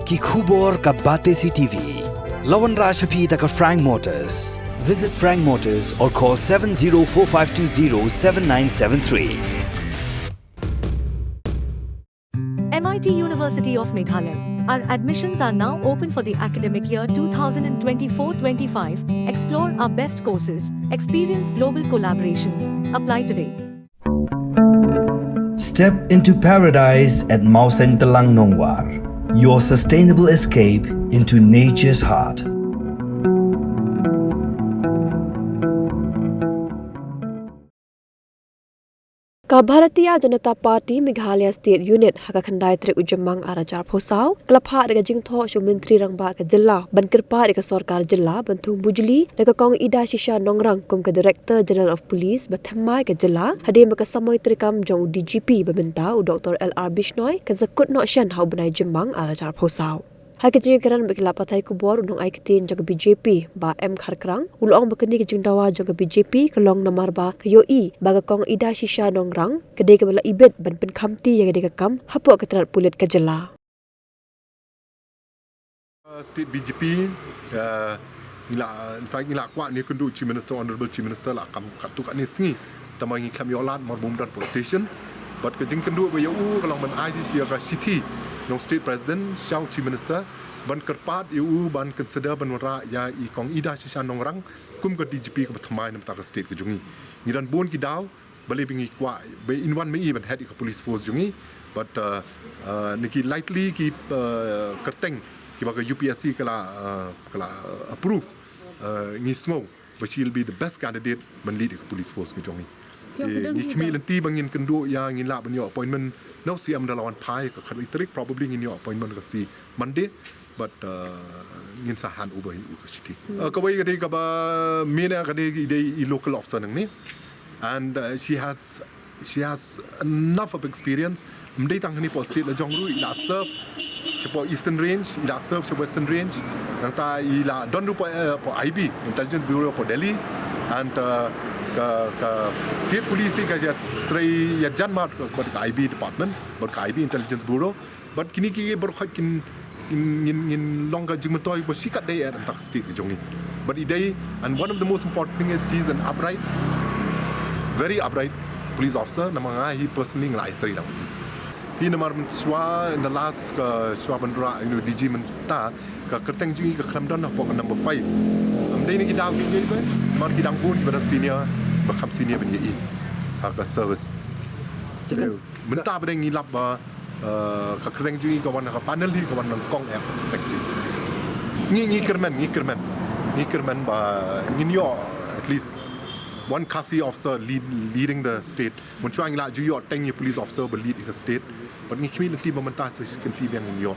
ki khubor ka bate CTV. Lawan Rashaphi taka Frank Motors. Visit Frank Motors or call 7045207973. MIT University of Meghalaya. Our admissions are now open for the academic year 2024-25. Explore our best courses, experience global collaborations. Apply today. Step into paradise at Mausen Telang Nongwar. Your sustainable escape into nature's heart. Bharatiya Janata Party Meghalaya State Unit Hakakhandai Trek Ujamang Arajar Phosau Klapha Dega Jingtho Shumintri Rangba Ka Jilla Bankirpa Dega Sarkar Jilla Bantung Bujli Dega Kong Idashisha Nongrang Kum Ka Director General of Police Bathamai Ka Jilla Hade Maka Samoy Trikam Jong DGP Babinta U Dr. LR Bishnoi Ka Zakut Nok Shan Hau Benai Jemang Arajar Phosau Hakijing keran bekila patai kubor unong ai ketin jaga BJP ba M Kharkrang ulong bekeni ke jingdawa jaga BJP kelong namar ba KYI baga kong Idashisha Nongrang kede ke bala ibet ban pen khamti yang de kam hapo ketrat pulit ke jela State BJP ila Kwah ni kundu Chief Minister Honorable Chief Minister la kam katu kat ni singi tamangi kam yolat mar bumdan post station but ke jing kundu ba yu kalong man Idashisha ka city Long State President, Xiao Chief Minister, ban kerpat EU ban consider ban wara ya I kong Idashisha Nongrang kum ke DGP ke Bathamai nam ta state ke jungi. Ni dan bon ki daw bale bingi Kwah be in one me ban head ke police force jungi but niki lightly ki kerteng ki baga UPSC kala approve ni smo but she'll be the best candidate ban lead ke police force ke jungi. Ni kmi lenti bangin kendu yang ngin la ban yo appointment no see am dalawan pai ka khatrik probably in your appointment ka si Monday but ngin sa hand over in city ka bai ka ka ba mena ka de local officer nang ni and she has enough of experience mdai tang ni po state la jongru ila serve chepo eastern range ila serve chepo western range nang ta ila don ru po IB intelligence bureau po Delhi and ka state police ka ja try ya janmat ka IB department but ka IB intelligence bureau but kini ki ber khat kin longa jingmatoy bo sikat day at tak state jongi but idai and one of the most important thing is he's an upright very upright police officer namanga he personally ngai try lam he namar swa in the last swa bandra DG menta ka kerteng jungi ka khamdon po number 5 amdai ni kita gi ba mar kita pun pada senior bakam senior ben yi ka service menta pada ngilap ba ka kereng jungi ka wan ka panel hi ka wan kong app ni kerman ba nginyo at least one kasi officer leading the state mun chuang la ju yo teng police officer ba lead the state but ngi khmi ti ba menta sa kan ti bang nginyo